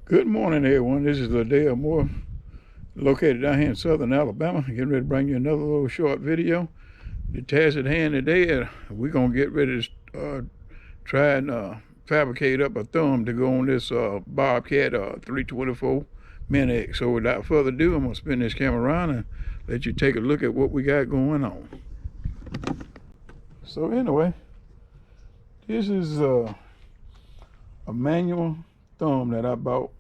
Good morning, everyone. This is Ladell Moore, located down here in southern Alabama. Getting ready to bring you another little short video. The task at hand today, we're going to get ready to try and fabricate up a thumb to go on this Bobcat 324 Mini-X. So without further ado, I'm going to spin this camera around and let you take a look at what we got going on. So anyway, this is a manual thumb that I bought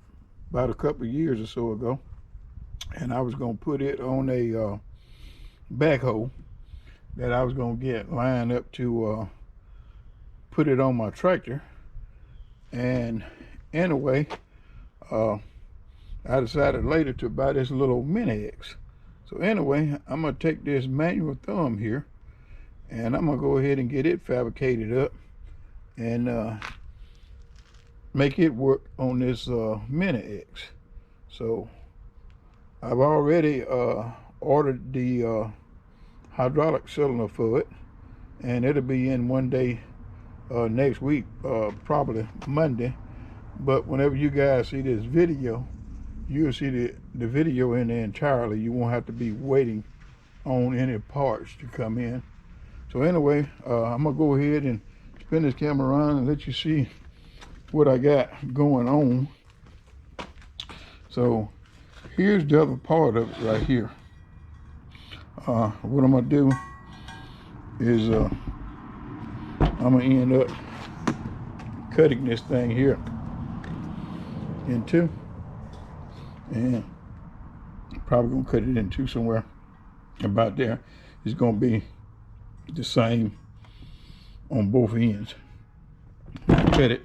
about a couple of years or so ago, and I was going to put it on a backhoe that I was going to get lined up to put it on my tractor. And anyway, I decided later to buy this little Mini-X. So anyway, I'm going to take this manual thumb here and I'm going to go ahead and get it fabricated up and make it work on this Mini-X. So I've already ordered the hydraulic cylinder for it, and it'll be in one day next week, probably Monday. But whenever you guys see this video, you'll see the video in there entirely. You won't have to be waiting on any parts to come in. So anyway, I'm gonna go ahead and spin this camera around and let you see what I got going on. So here's the other part of it right here. What I'm gonna do is I'm gonna end up cutting this thing here in two, and probably gonna cut it in two somewhere about there. It's gonna be the same on both ends. Cut it.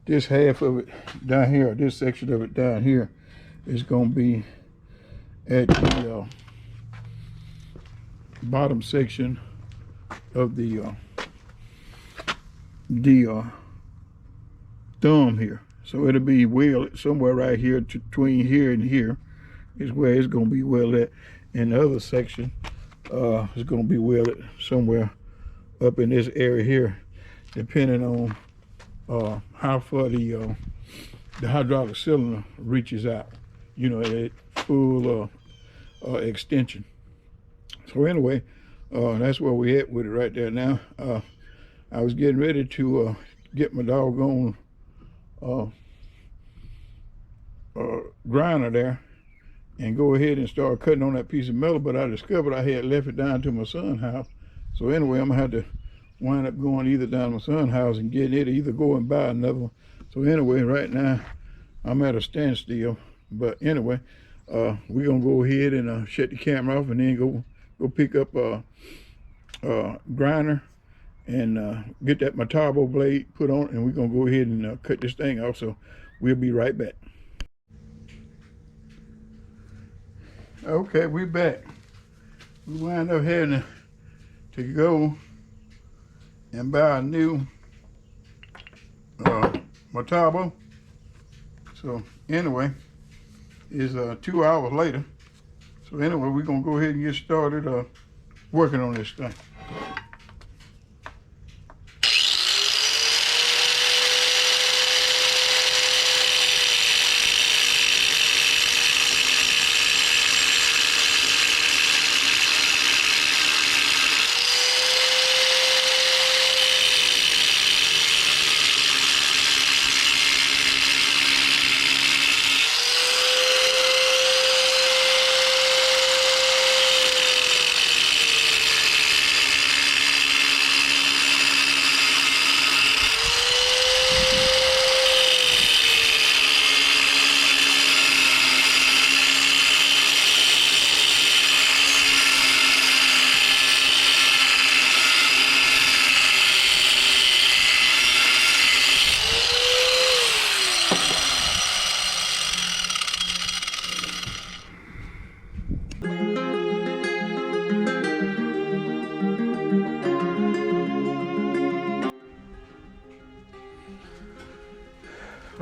This half of it down here, or this section of it down here, is going to be at the bottom section of the thumb here. So it'll be welded somewhere right here between here and here is where it's going to be welded at, and the other section is going to be welded somewhere up in this area here, depending on how far the hydraulic cylinder reaches out, you know, at full extension. So anyway, that's where we're at with it right there now. I was getting ready to get my doggone grinder there and go ahead and start cutting on that piece of metal, but I discovered I had left it down to my son's house. So anyway, I'm gonna have to wind up going either down to my son's house and getting it, or either go and buy another one. So anyway, right now I'm at a standstill. But anyway, we're gonna go ahead and shut the camera off and then go pick up a grinder and get that my turbo blade put on, and we're gonna go ahead and cut this thing off. So we'll be right back. Okay, we're back. We wind up having to go and buy a new turbo. So anyway, it's 2 hours later. So anyway, we're gonna go ahead and get started working on this thing.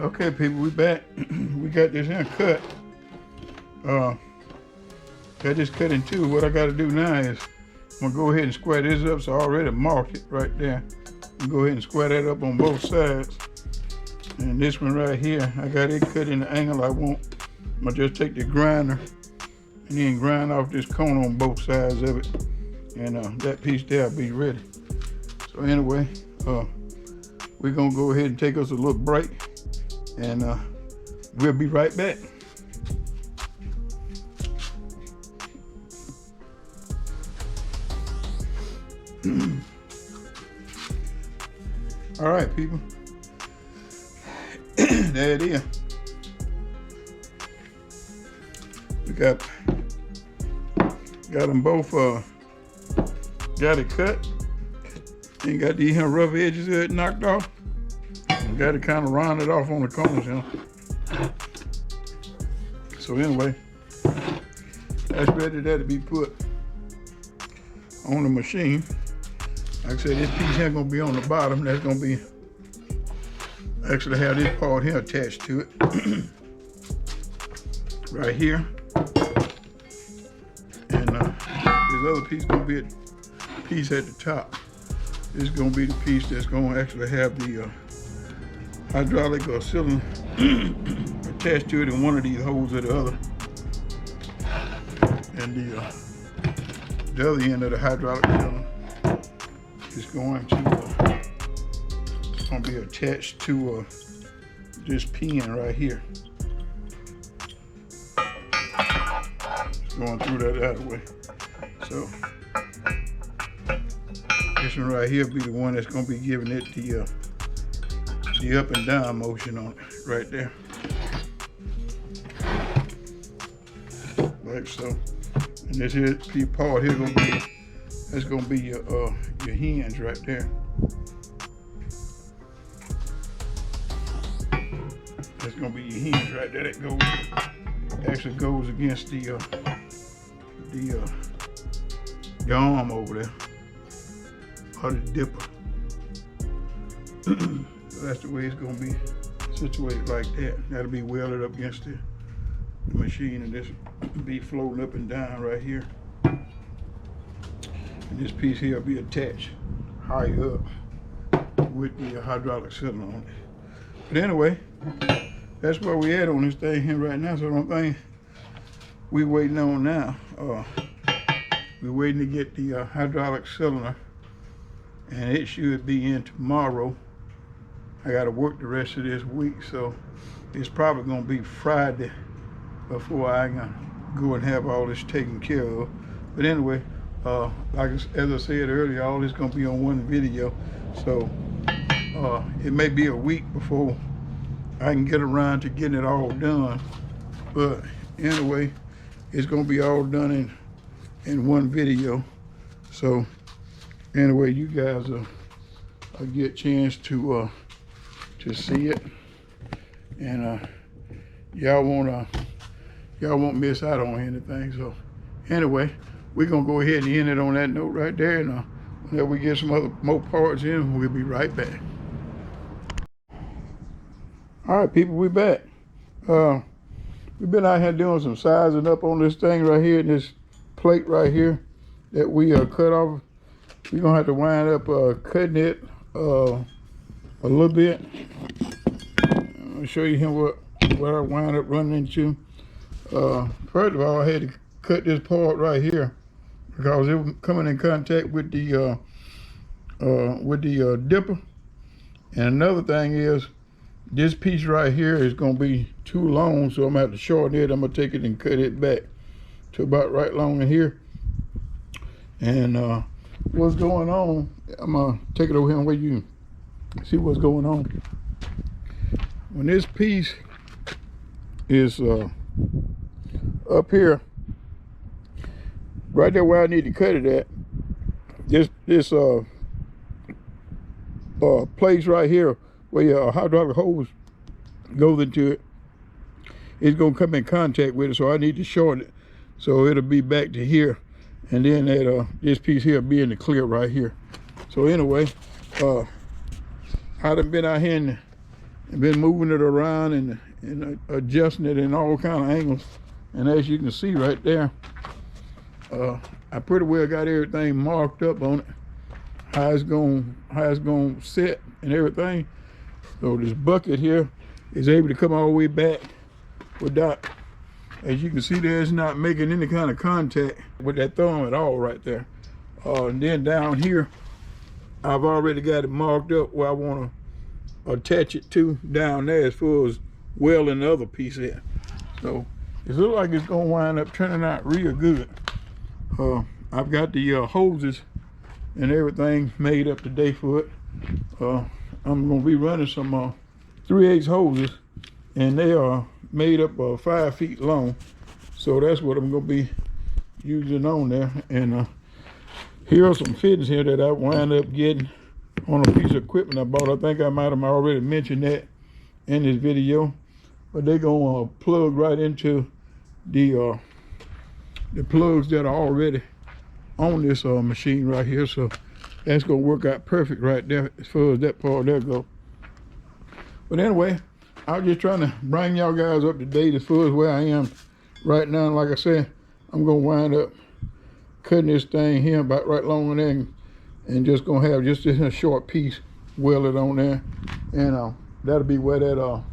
Okay, people, we back. We got this here cut. Got this cut in two. What I got to do now is I'm gonna go ahead and square this up. So I already marked it right there. I'm gonna go ahead and square that up on both sides. And this one right here, I got it cut in the angle I want. I'm gonna just take the grinder and then grind off this cone on both sides of it. And that piece there will be ready. So anyway, we're gonna go ahead and take us a little break, and we'll be right back. All right, people. There it is. We got them both. Got it cut. And got these rough edges of it knocked off. And got it kind of rounded off on the corners, you know. So anyway, that's ready there to be put on the machine. Like I said, this piece here gonna be on the bottom. That's gonna be actually have this part here attached to it. Right here. And this other piece gonna be a piece at the top. This is gonna be the piece that's gonna actually have the hydraulic or cylinder attached to it in one of these holes or the other. And the other end of the hydraulic cylinder is going to be attached to this pin right here. It's going through that other way. So this one right here be the one that's going to be giving it the up and down motion on it right there, like so. And this here part here gonna be, that's gonna be your hinge right there. That's gonna be your hinge right there. That goes, actually goes against the arm over there, or the dipper. So that's the way it's gonna be situated like that. That'll be welded up against the machine, and this will be floating up and down right here. And this piece here will be attached higher up with the hydraulic cylinder on it. But anyway, that's where we at on this thing here right now. So the only thing we waiting on now, we're waiting to get the hydraulic cylinder, and it should be in tomorrow. I got to work the rest of this week, so it's probably going to be Friday before I can go and have all this taken care of. But anyway, as I said earlier, all this going to be on one video, so it may be a week before I can get around to getting it all done. But anyway, it's going to be all done in one video. So anyway, you guys will get a chance to see it, and y'all won't miss out on anything. So anyway, we're gonna go ahead and end it on that note right there, and whenever we get some more parts in, we'll be right back. All right, people, we back. We've been out here doing some sizing up on this thing right here, this plate right here that we cut off. We're gonna have to wind up cutting it a little bit. I'll show you here what I wound up running into. First of all, I had to cut this part right here because it was coming in contact with the dipper. And another thing is, this piece right here is going to be too long, so I'm going to have to shorten it. I'm going to take it and cut it back to about right long in here. And what's going on, I'm going to take it over here and where you can see what's going on. When this piece is up here, right there where I need to cut it at, this place right here where your hydraulic hose goes into it, it's gonna come in contact with it, so I need to shorten it so it'll be back to here, and then that this piece here be in the clear right here. So anyway, I done been out here and been moving it around and adjusting it in all kind of angles, and as you can see right there, I pretty well got everything marked up on it, how it's gonna set and everything. So this bucket here is able to come all the way back without, as you can see there, it's not making any kind of contact with that thumb at all right there. And then down here, I've already got it marked up where I want to attach it to down there as far as welding the other piece there. So it looks like it's gonna wind up turning out real good. I've got the hoses and everything made up today for it. I'm gonna be running some 3/8 hoses, and they are made up 5 feet long. So that's what I'm gonna be using on there. And here are some fittings here that I wind up getting on a piece of equipment I bought. I think I might have already mentioned that in this video, but they're gonna plug right into the plugs that are already on this machine right here. So that's gonna work out perfect right there as far as that part there go. But anyway, I was just trying to bring y'all guys up to date as far as where I am right now. Like I said, I'm gonna wind up cutting this thing here about right along there, and just gonna have just a short piece welded on there, and that'll be where that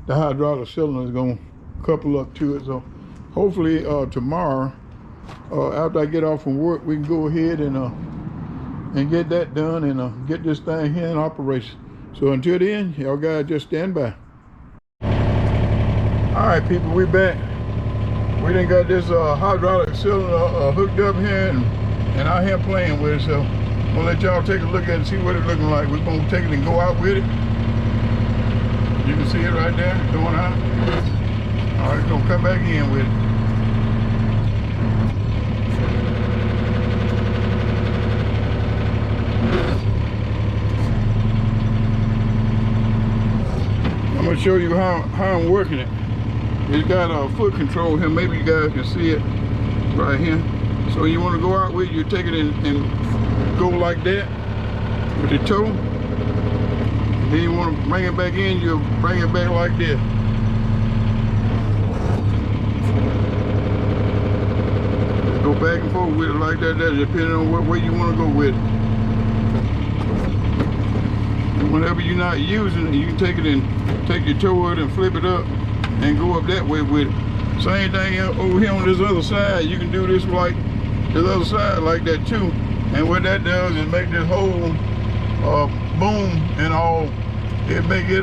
the hydraulic cylinder is gonna couple up to it. So hopefully tomorrow, after I get off from work, we can go ahead and get that done and get this thing here in operation. So until then, y'all guys just stand by. All right, people, we back. We done got this hydraulic cylinder hooked up here and out here playing with it. So I'm gonna let y'all take a look at it and see what it's looking like. We're gonna take it and go out with it. You can see it right there going out. All right, gonna come back in with it. I'm gonna show you how I'm working it. It's got a foot control here. Maybe you guys can see it right here. So you want to go out with it, you take it and go like that with the toe. Then you want to bring it back in, you bring it back like this. Just go back and forth with it like that, depending on what way you want to go with it. And whenever you're not using it, you can take it and take your toe with it and flip it up and go up that way with it. Same thing over here on this other side. You can do this like this other side like that too. And what that does is make this whole boom and all, it make it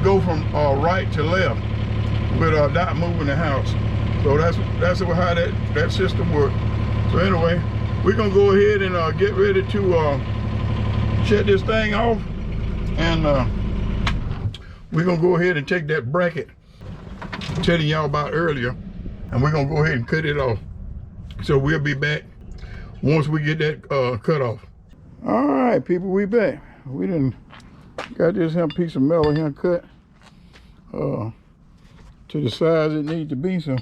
go from right to left without moving the house. So that's how that system works. So anyway, we're gonna go ahead and get ready to shut this thing off, and we're gonna go ahead and take that bracket telling y'all about earlier, and we're gonna go ahead and cut it off. So we'll be back once we get that cut off. All right, people, we back. We done got this here piece of metal here cut to the size it needs to be. So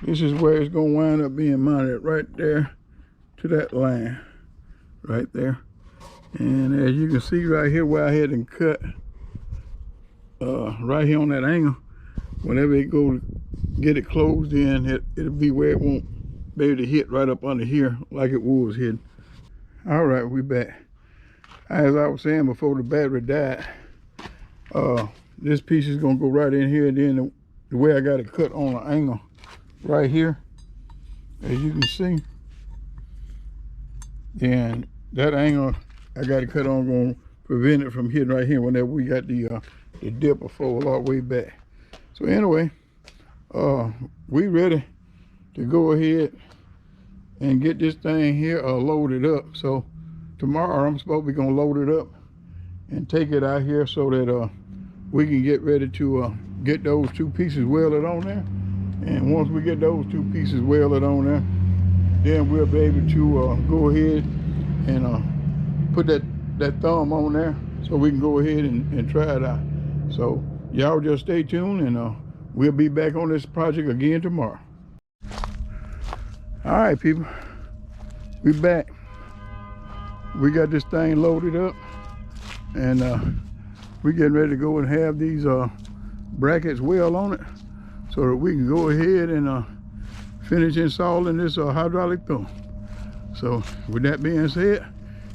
this is where it's gonna wind up being mounted, right there to that line right there. And as you can see right here where I had them cut right here on that angle, whenever it go get it closed in, it'll be where it won't be able to hit right up under here like it was hidden. All right, we back. As I was saying before the battery died, this piece is gonna go right in here, and then the way I got it cut on an angle right here, as you can see, then that angle I got it cut on gonna prevent it from hitting right here whenever we got the dip or fold all the way back. So anyway, we ready to go ahead and get this thing here loaded up. So tomorrow I'm supposed to be gonna load it up and take it out here so that we can get ready to get those two pieces welded on there. And once we get those two pieces welded on there, then we'll be able to go ahead and put that thumb on there so we can go ahead and try it out. So y'all just stay tuned, and we'll be back on this project again tomorrow. All right, people, we back. We got this thing loaded up, and we're getting ready to go and have these brackets weld on it so that we can go ahead and finish installing this hydraulic thumb. So with that being said,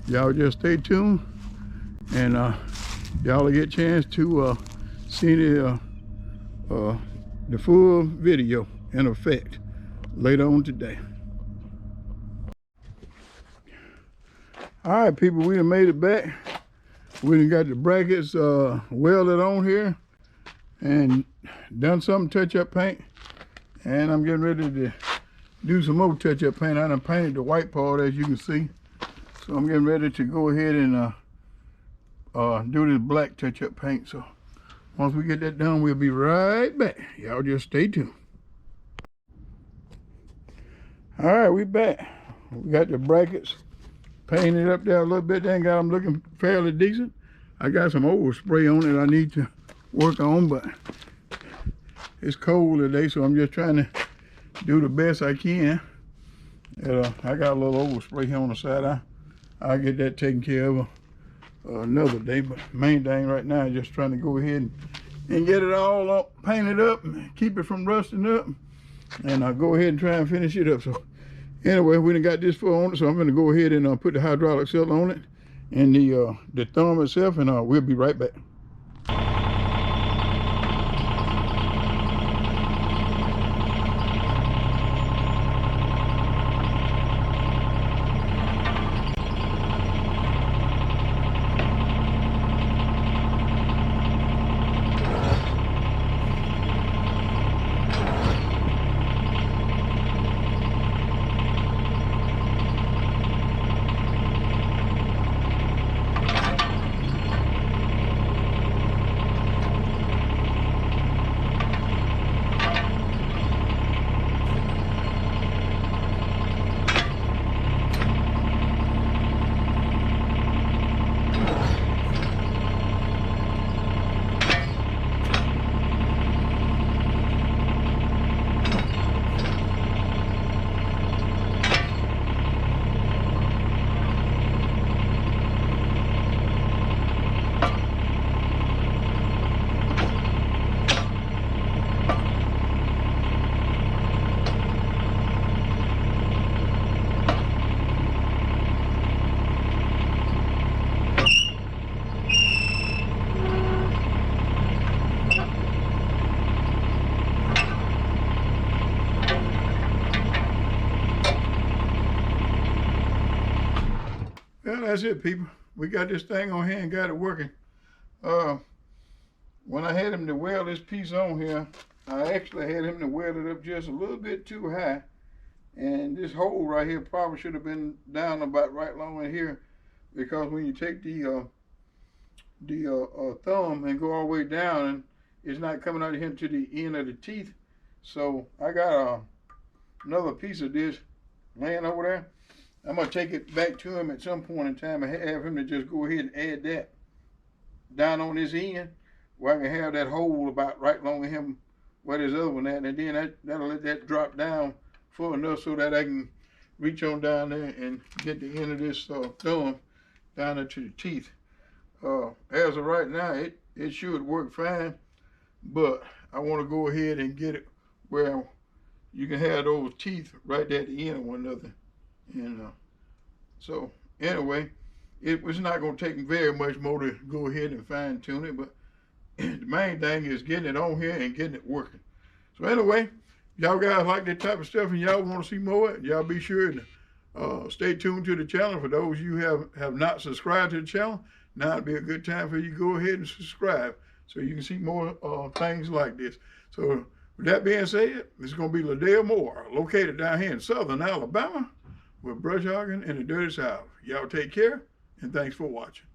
y'all just stay tuned, and y'all will get a chance to see the full video in effect later on today. All right, people, we done made it back. We done got the brackets welded on here and done some touch-up paint. And I'm getting ready to do some more touch-up paint. I done painted the white part, as you can see. So I'm getting ready to go ahead and do this black touch-up paint. So once we get that done, we'll be right back. Y'all just stay tuned. All right, we back. We got the brackets painted up there a little bit. Then got them looking fairly decent. I got some overspray on it I need to work on, but it's cold today, so I'm just trying to do the best I can. I got a little overspray here on the side. I'll get that taken care of another day, but main thing right now is just trying to go ahead and get it all up, painted up, and keep it from rusting up, and I'll go ahead and try and finish it up. So anyway, we done got this far on it, so I'm going to go ahead and put the hydraulic cylinder on it and the thumb itself, and we'll be right back. Well, that's it, people. We got this thing on here and got it working. When I had him to weld this piece on here, I actually had him to weld it up just a little bit too high. And this hole right here probably should have been down about right along in here, because when you take the thumb and go all the way down, and it's not coming out of here to the end of the teeth. So I got another piece of this laying over there. I'm going to take it back to him at some point in time and have him to just go ahead and add that down on this end, where I can have that hole about right along with him where this other one at, and then that'll let that drop down full enough so that I can reach on down there and get the end of this thumb down into the teeth. As of right now, it should work fine, but I want to go ahead and get it where you can have those teeth right at the end of one another. And so anyway, it was not going to take very much more to go ahead and fine tune it, but the main thing is getting it on here and getting it working. So anyway, y'all guys like that type of stuff and y'all want to see more, y'all be sure to stay tuned to the channel. For those of you who have not subscribed to the channel, now would be a good time for you to go ahead and subscribe so you can see more things like this. So with that being said, it's going to be Liddell Moore, located down here in southern Alabama, with brush hogging in the dirty south. Y'all take care, and thanks for watching.